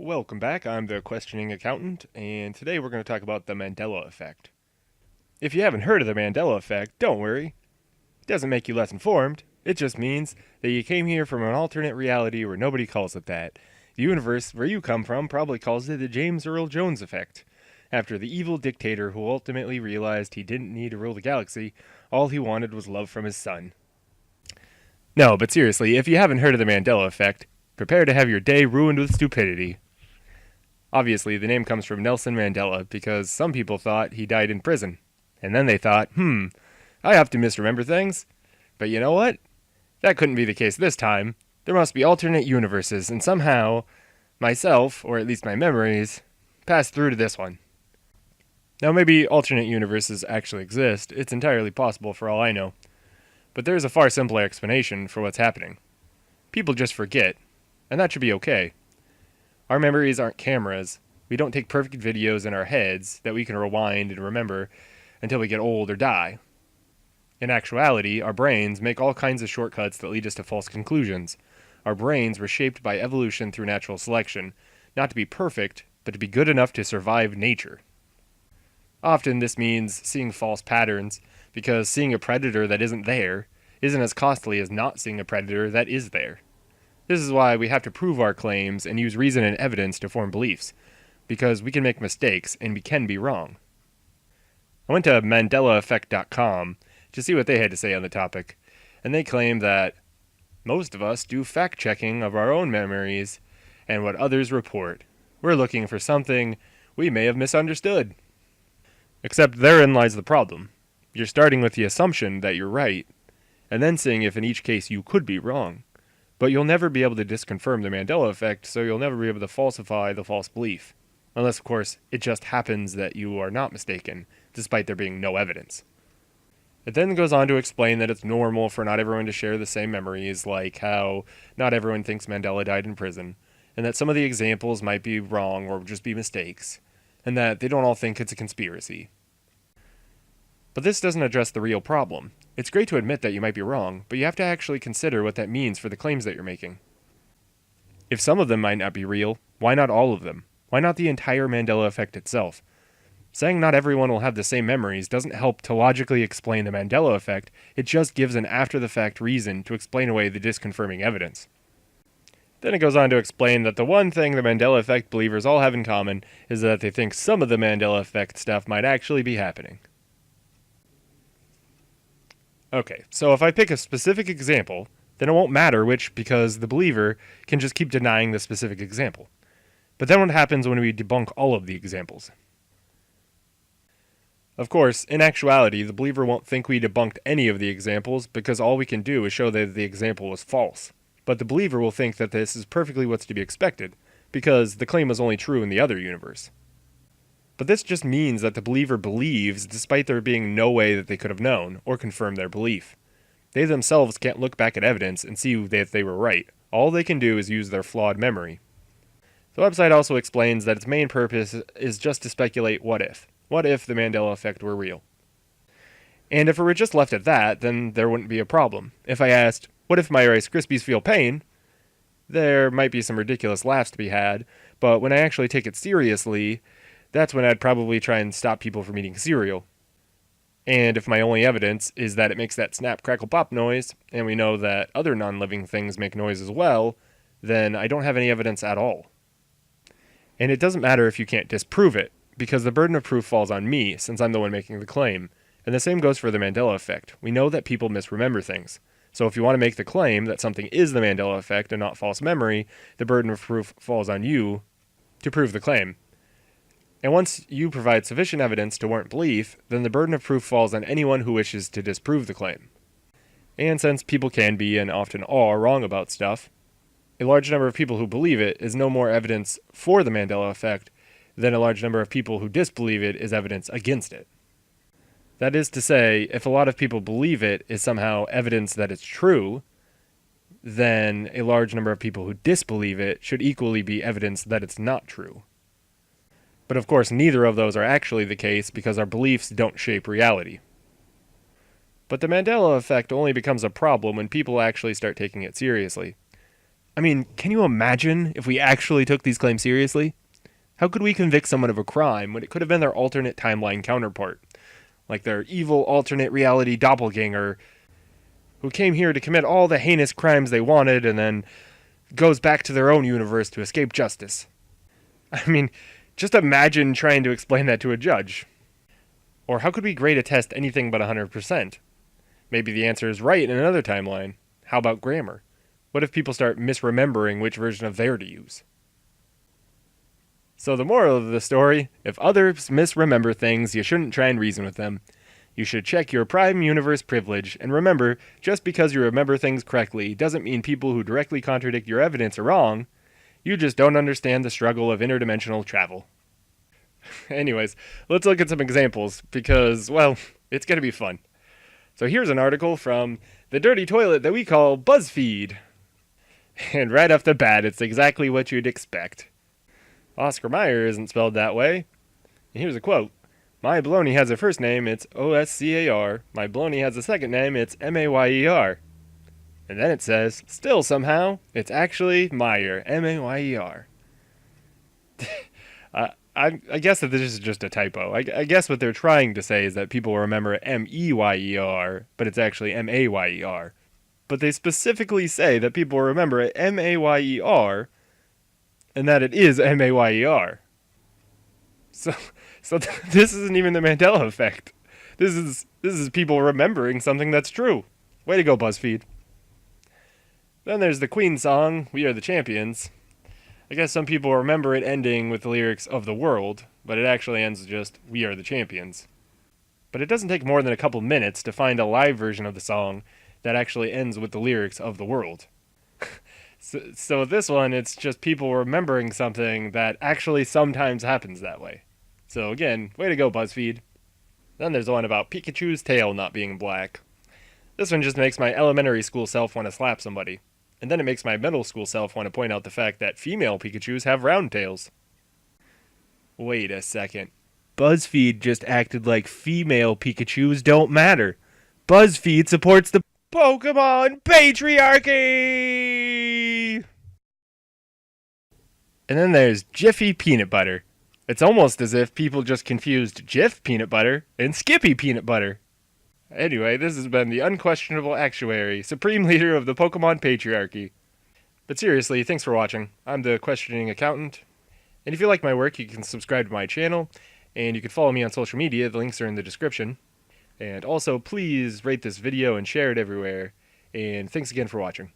Welcome back. I'm the questioning accountant, and today we're going to talk about the Mandela effect. If you haven't heard of the Mandela effect, don't worry. It doesn't make you less informed. It just means that you came here from an alternate reality where nobody calls it that. The universe where you come from probably calls it the James Earl Jones effect. After the evil dictator who ultimately realized he didn't need to rule the galaxy, all he wanted was love from his son. No, but seriously, if you haven't heard of the Mandela effect, prepare to have your day ruined with stupidity. Obviously, the name comes from Nelson Mandela because some people thought he died in prison. And then they thought, I have to misremember things. But you know what? That couldn't be the case this time. There must be alternate universes, and somehow, myself, or at least my memories, passed through to this one. Now maybe alternate universes actually exist. It's entirely possible for all I know. But there's a far simpler explanation for what's happening. People just forget, and that should be okay. Our memories aren't cameras. We don't take perfect videos in our heads that we can rewind and remember until we get old or die. In actuality, our brains make all kinds of shortcuts that lead us to false conclusions. Our brains were shaped by evolution through natural selection, not to be perfect, but to be good enough to survive nature. Often this means seeing false patterns, because seeing a predator that isn't there isn't as costly as not seeing a predator that is there. This is why we have to prove our claims and use reason and evidence to form beliefs, because we can make mistakes and we can be wrong. I went to MandelaEffect.com to see what they had to say on the topic, and they claim that most of us do fact-checking of our own memories and what others report. We're looking for something we may have misunderstood. Except therein lies the problem. You're starting with the assumption that you're right, and then seeing if in each case you could be wrong. But you'll never be able to disconfirm the Mandela effect, so you'll never be able to falsify the false belief. Unless, of course, it just happens that you are not mistaken, despite there being no evidence. It then goes on to explain that it's normal for not everyone to share the same memories, like how not everyone thinks Mandela died in prison, and that some of the examples might be wrong or just be mistakes, and that they don't all think it's a conspiracy. But this doesn't address the real problem. It's great to admit that you might be wrong, but you have to actually consider what that means for the claims that you're making. If some of them might not be real, why not all of them? Why not the entire Mandela effect itself? Saying not everyone will have the same memories doesn't help to logically explain the Mandela effect, it just gives an after-the-fact reason to explain away the disconfirming evidence. Then it goes on to explain that the one thing the Mandela effect believers all have in common is that they think some of the Mandela effect stuff might actually be happening. Okay, so if I pick a specific example, then it won't matter which because the believer can just keep denying the specific example. But then what happens when we debunk all of the examples? Of course, in actuality, the believer won't think we debunked any of the examples because all we can do is show that the example was false. But the believer will think that this is perfectly what's to be expected because the claim was only true in the other universe. But this just means that the believer believes despite there being no way that they could have known or confirmed their belief. They themselves can't look back at evidence and see that they were right. All they can do is use their flawed memory. The website also explains that its main purpose is just to speculate what if. What if the Mandela effect were real? And if it were just left at that, then there wouldn't be a problem. If I asked, what if my Rice Krispies feel pain? There might be some ridiculous laughs to be had, but when I actually take it seriously, that's when I'd probably try and stop people from eating cereal. And if my only evidence is that it makes that snap, crackle, pop noise, and we know that other non-living things make noise as well, then I don't have any evidence at all. And it doesn't matter if you can't disprove it, because the burden of proof falls on me, since I'm the one making the claim. And the same goes for the Mandela effect. We know that people misremember things. So if you want to make the claim that something is the Mandela effect and not false memory, the burden of proof falls on you to prove the claim. And once you provide sufficient evidence to warrant belief, then the burden of proof falls on anyone who wishes to disprove the claim. And since people can be, and often are, wrong about stuff, a large number of people who believe it is no more evidence for the Mandela effect than a large number of people who disbelieve it is evidence against it. That is to say, if a lot of people believe it is somehow evidence that it's true, then a large number of people who disbelieve it should equally be evidence that it's not true. But of course, neither of those are actually the case because our beliefs don't shape reality. But the Mandela effect only becomes a problem when people actually start taking it seriously. I mean, can you imagine if we actually took these claims seriously? How could we convict someone of a crime when it could have been their alternate timeline counterpart? Like their evil alternate reality doppelganger who came here to commit all the heinous crimes they wanted and then goes back to their own universe to escape justice. I mean, just imagine trying to explain that to a judge. Or how could we grade a test anything but 100%? Maybe the answer is right in another timeline. How about grammar? What if people start misremembering which version of there to use? So the moral of the story, if others misremember things, you shouldn't try and reason with them. You should check your prime universe privilege, and remember, just because you remember things correctly doesn't mean people who directly contradict your evidence are wrong. You just don't understand the struggle of interdimensional travel. Anyways, let's look at some examples, because, well, it's going to be fun. So here's an article from the dirty toilet that we call Buzzfeed. And right off the bat, it's exactly what you'd expect. Oscar Mayer isn't spelled that way. And here's a quote. My baloney has a first name, it's Oscar. My baloney has a second name, it's Mayer. And then it says, still somehow, it's actually Meyer, Mayer. I guess that this is just a typo. I guess what they're trying to say is that people remember Meyer, but it's actually Mayer. But they specifically say that people remember it Mayer, and that it is Mayer. So this isn't even the Mandela effect. This is people remembering something that's true. Way to go, Buzzfeed. Then there's the Queen song, We Are the Champions. I guess some people remember it ending with the lyrics of the world, but it actually ends just We Are the Champions. But it doesn't take more than a couple minutes to find a live version of the song that actually ends with the lyrics of the world. So this one, it's just people remembering something that actually sometimes happens that way. So again, way to go, Buzzfeed. Then there's the one about Pikachu's tail not being black. This one just makes my elementary school self want to slap somebody. And then it makes my middle school self want to point out the fact that female Pikachus have round tails. Wait a second. BuzzFeed just acted like female Pikachus don't matter. BuzzFeed supports the Pokemon patriarchy! And then there's Jiffy Peanut Butter. It's almost as if people just confused Jif Peanut Butter and Skippy Peanut Butter. Anyway, this has been the unquestionable actuary, supreme leader of the Pokemon patriarchy. But seriously, thanks for watching. I'm the questioning accountant. And if you like my work, you can subscribe to my channel, and you can follow me on social media. The links are in the description. And also, please rate this video and share it everywhere. And thanks again for watching.